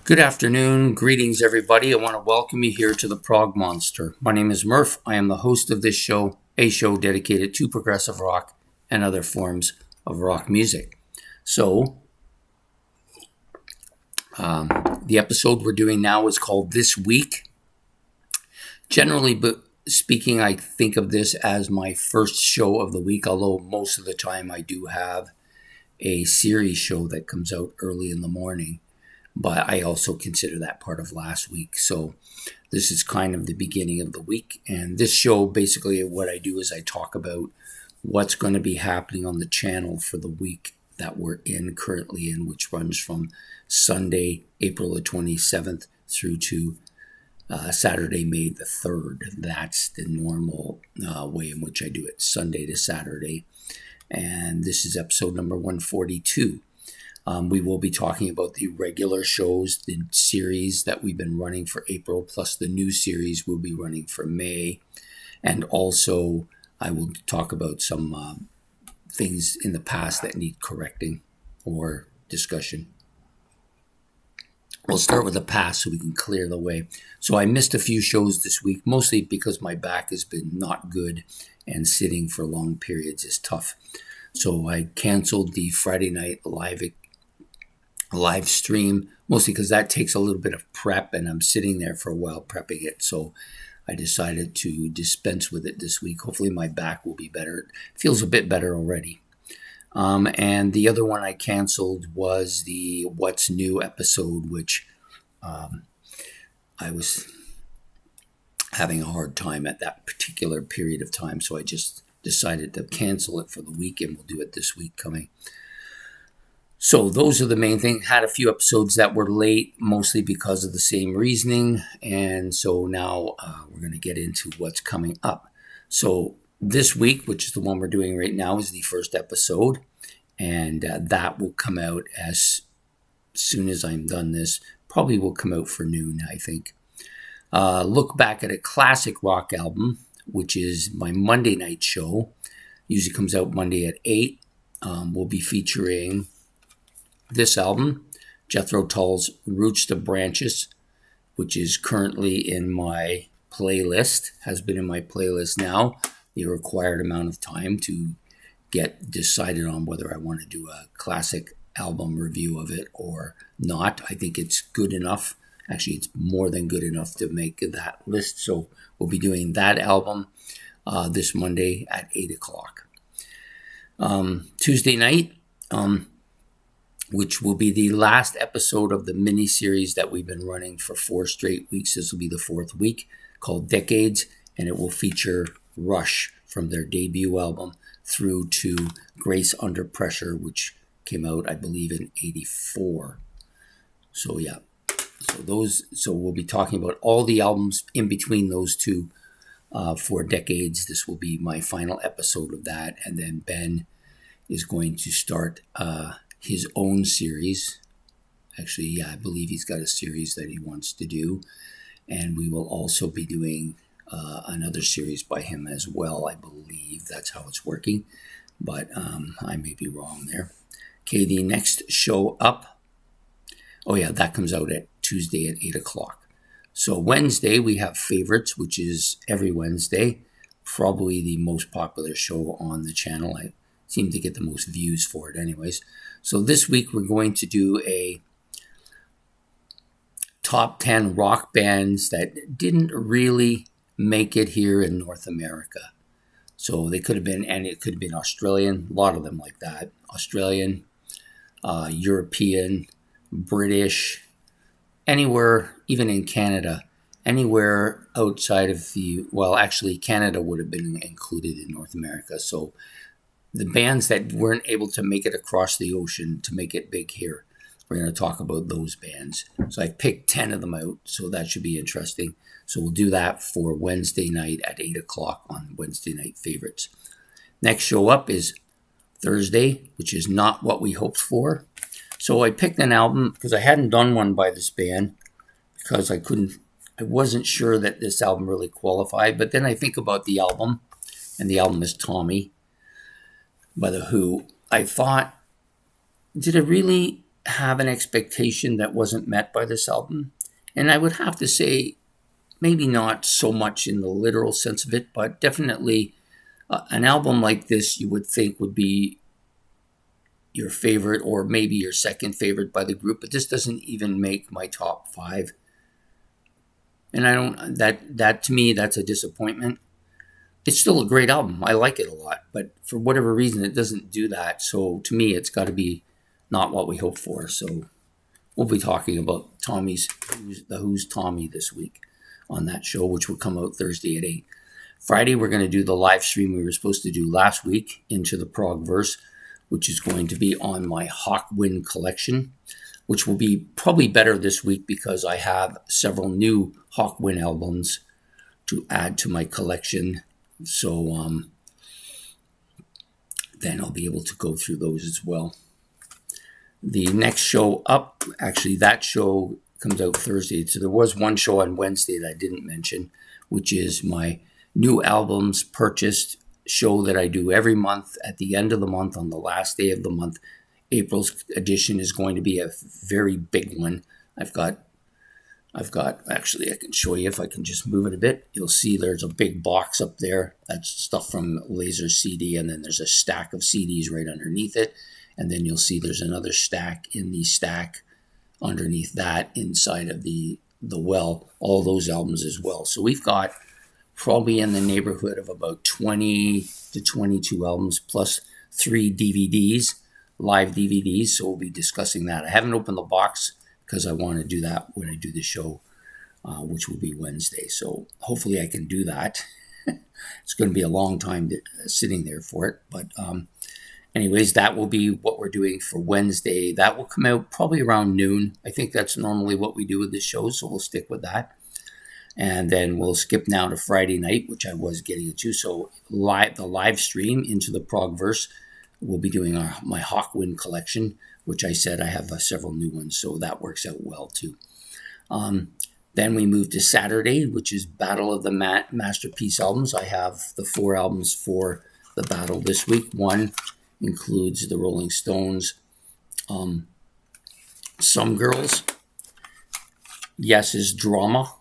Good afternoon. Greetings, everybody. I want to welcome you here to the Prog Monster. My name is Murph. I am the host of this show, a show dedicated to progressive rock and other forms of rock music. So, the episode we're doing now is called This Week. Generally speaking, I think of this as my first show of the week, although most of the time I do have a series show that comes out early in the morning. But I also consider that part of last week. So this is kind of the beginning of the week. And this show, basically what I do is I talk about what's going to be happening on the channel for the week that we're currently in, which runs from Sunday, April the 27th through to Saturday, May the 3rd. That's the normal way in which I do it, Sunday to Saturday. And this is episode number 142. We will be talking about the regular shows, the series that we've been running for April, plus the new series we'll be running for May. And also, I will talk about some things in the past that need correcting or discussion. We'll start with the past so we can clear the way. So I missed a few shows this week, mostly because my back has been not good and sitting for long periods is tough. So I canceled the Friday night live stream, mostly because that takes a little bit of prep and I'm sitting there for a while prepping it. So I decided to dispense with it this week. Hopefully my back will be better. It feels a bit better already. And the other one I canceled was the What's New episode, which I was having a hard time at that particular period of time. So I just decided to cancel it for the week, and we'll do it this week coming. So those are the main things. Had a few episodes that were late, mostly because of the same reasoning. And so now we're going to get into what's coming up. So this week, which is the one we're doing right now, is the first episode. And that will come out as soon as I'm done this. Probably will come out for noon, I think. Look back at a classic rock album, which is my Monday night show. Usually comes out Monday at 8. We'll be featuring this album, Jethro Tull's Roots to Branches, which is currently in my playlist, has been in my playlist now, the required amount of time to get decided on whether I want to do a classic album review of it or not. I think it's good enough. Actually, it's more than good enough to make that list. So we'll be doing that album this Monday at 8 o'clock. Tuesday night, which will be the last episode of the mini-series that we've been running for 4 straight weeks. This will be the 4th week, called Decades, and it will feature Rush from their debut album through to Grace Under Pressure, which came out, I believe, in 84. So, yeah. So we'll be talking about all the albums in between those two for Decades. This will be my final episode of that, and then Ben is going to start his own series. Actually, yeah, I believe he's got a series that he wants to do. And we will also be doing another series by him as well. I believe that's how it's working. But I may be wrong there. Okay, the next show up. Oh, yeah, that comes out at Tuesday at 8 o'clock. So Wednesday, we have Favorites, which is every Wednesday. Probably the most popular show on the channel. I seem to get the most views for it anyways. So this week we're going to do a top 10 rock bands that didn't really make it here in North America. So they could have been, and it could have been Australian, a lot of them like that. Australian, European, British, anywhere, even in Canada, anywhere outside of actually Canada would have been included in North America. So the bands that weren't able to make it across the ocean to make it big here, we're going to talk about those bands. So I picked 10 of them out, so that should be interesting. So we'll do that for Wednesday night at 8 o'clock on Wednesday Night Favorites. Next show up is Thursday, which is not what we hoped for. So I picked an album because I hadn't done one by this band because I wasn't sure that this album really qualified. But then I think about the album, and the album is Tommy by The Who. I thought, did it really have an expectation that wasn't met by this album. And I would have to say, maybe not so much in the literal sense of it, but definitely an album like this you would think would be your favorite or maybe your second favorite by the group, but this doesn't even make my top 5. And I don't, that to me, that's a disappointment. It's still a great album. I like it a lot, but for whatever reason, it doesn't do that. So to me, it's got to be not what we hoped for. So we'll be talking about the Who's Tommy this week on that show, which will come out Thursday at 8. Friday, we're going to do the live stream we were supposed to do last week, Into the Prog Verse, which is going to be on my Hawkwind collection, which will be probably better this week because I have several new Hawkwind albums to add to my collection. So then I'll be able to go through those as well. The next show up, actually that show comes out Thursday. So there was one show on Wednesday that I didn't mention, which is my new albums purchased show that I do every month at the end of the month on the last day of the month. April's edition is going to be a very big one. I've got, actually, I can show you if I can just move it a bit. You'll see there's a big box up there. That's stuff from Laser CD, and then there's a stack of CDs right underneath it. And then you'll see there's another stack in the stack underneath that inside of the well, all those albums as well. So we've got probably in the neighborhood of about 20 to 22 albums plus 3 DVDs, live DVDs. So we'll be discussing that. I haven't opened the box because I want to do that when I do the show, which will be Wednesday. So hopefully I can do that. It's going to be a long time sitting there for it. But anyways, that will be what we're doing for Wednesday. That will come out probably around noon. I think that's normally what we do with this show, so we'll stick with that. And then we'll skip now to Friday night, which I was getting into. So the live stream Into the Prog Verse, we'll be doing my Hawkwind collection, which I said I have several new ones, so that works out well too. Then we move to Saturday, which is Battle of the Masterpiece albums. I have the 4 albums for the battle this week. One includes the Rolling Stones, Some Girls, Yes's Drama,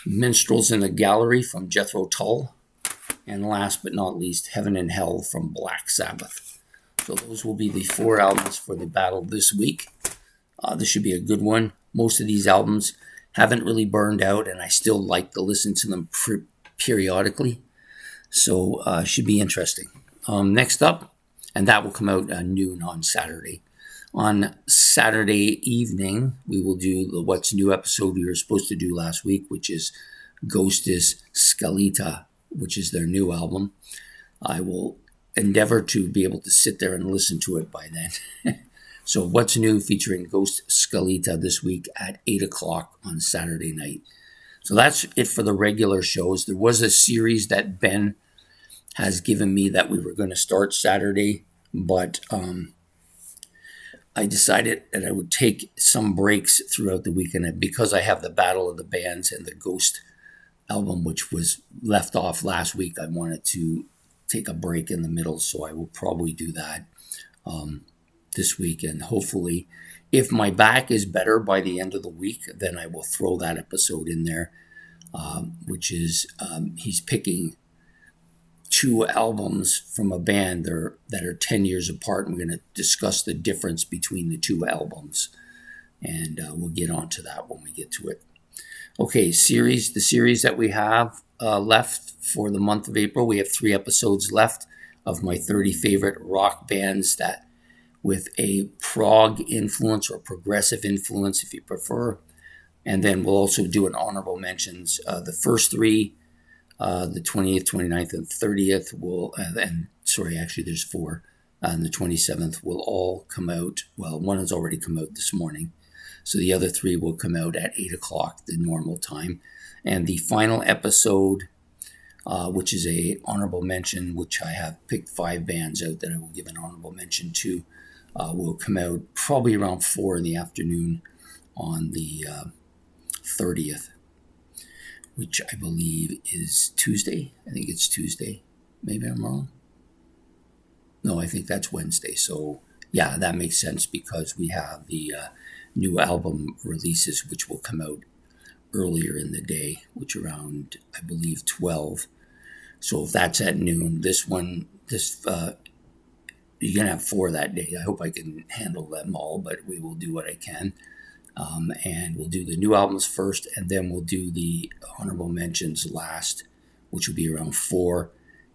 Minstrels in the Gallery from Jethro Tull, and last but not least, Heaven and Hell from Black Sabbath. So those will be the 4 albums for the battle this week. This should be a good one. Most of these albums haven't really burned out, and I still like to listen to them periodically. So should be interesting. Next up, and that will come out noon on Saturday. On Saturday evening, we will do the What's New episode we were supposed to do last week, which is Ghostis Scalita, which is their new album. I will endeavor to be able to sit there and listen to it by then. So What's New featuring Ghost Scalita this week at 8 o'clock on Saturday night. So that's it for the regular shows. There was a series that Ben has given me that we were going to start Saturday, but I decided that I would take some breaks throughout the weekend. Because I have the Battle of the Bands and the Ghost album, which was left off last week, I wanted to take a break in the middle, so I will probably do that this week. And hopefully, if my back is better by the end of the week, then I will throw that episode in there, which is he's picking 2 albums from a band that are 10 years apart. And we're going to discuss the difference between the 2 albums. And we'll get onto that when we get to it. Okay, the series that we have left for the month of April. We have 3 episodes left of my 30 favorite rock bands that with a prog influence or progressive influence, if you prefer. And then we'll also do an honorable mentions. The first 3, the 20th, 29th, and 30th will, actually there's 4, and the 27th will all come out. Well, one has already come out this morning. So the other 3 will come out at 8 o'clock, the normal time. And the final episode, which is a honorable mention, which I have picked 5 bands out that I will give an honorable mention to, will come out probably around 4 in the afternoon on the 30th, which I believe is Tuesday. I think it's Tuesday. Maybe I'm wrong. No, I think that's Wednesday. So yeah, that makes sense because we have the new album releases, which will come out earlier in the day, which around, I believe, 12. So if that's at noon, you're going to have 4 that day. I hope I can handle them all, but we will do what I can. And we'll do the new albums first, and then we'll do the honorable mentions last, which will be around 4.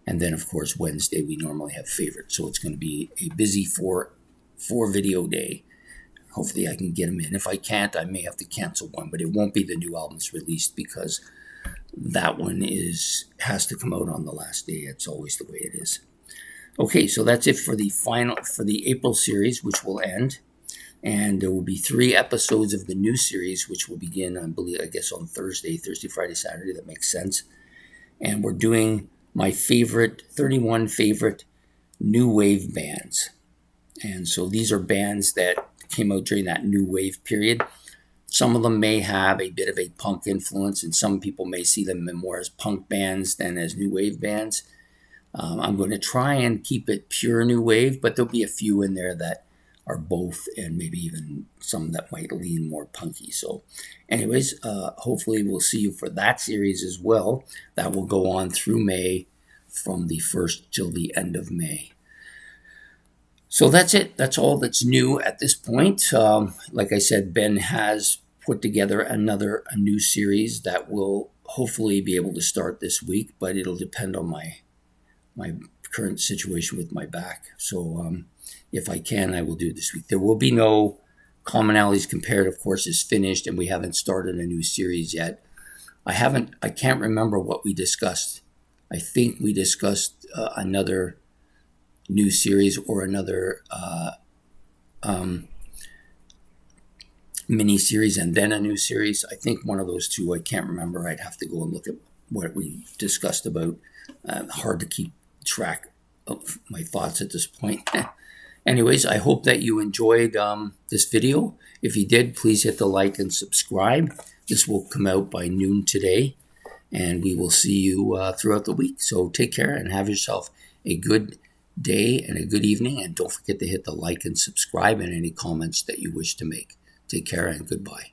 And then, of course, Wednesday, we normally have favorites. So it's going to be a busy four video day. Hopefully I can get them in. If I can't, I may have to cancel one, but it won't be the new albums released because that one has to come out on the last day. It's always the way it is. Okay, so that's it for the April series, which will end. And there will be 3 episodes of the new series, which will begin, I guess, on Thursday, Friday, Saturday. That makes sense. And we're doing my 31 favorite new wave bands. And so these are bands that came out during that new wave period. Some of them may have a bit of a punk influence, and some people may see them more as punk bands than as new wave bands. I'm going to try and keep it pure new wave, but there'll be a few in there that are both, and maybe even some that might lean more punky. So anyways, hopefully we'll see you for that series as well. That will go on through May, from the 1st till the end of May. So that's it. That's all that's new at this point. Like I said, Ben has put together a new series that will hopefully be able to start this week, but it'll depend on my current situation with my back. So if I can, I will do it this week. There will be no Commonalities Compared, of course, is finished, and we haven't started a new series yet. I can't remember what we discussed. I think we discussed another new series or another mini series and then a new series. I think one of those two. I can't remember. I'd have to go and look at what we discussed about. Hard to keep track of my thoughts at this point. Anyways, I hope that you enjoyed this video. If you did, please hit the like and subscribe. This will come out by noon today, and we will see you throughout the week. So take care and have yourself a good day and a good evening. And don't forget to hit the like and subscribe and any comments that you wish to make. Take care and goodbye.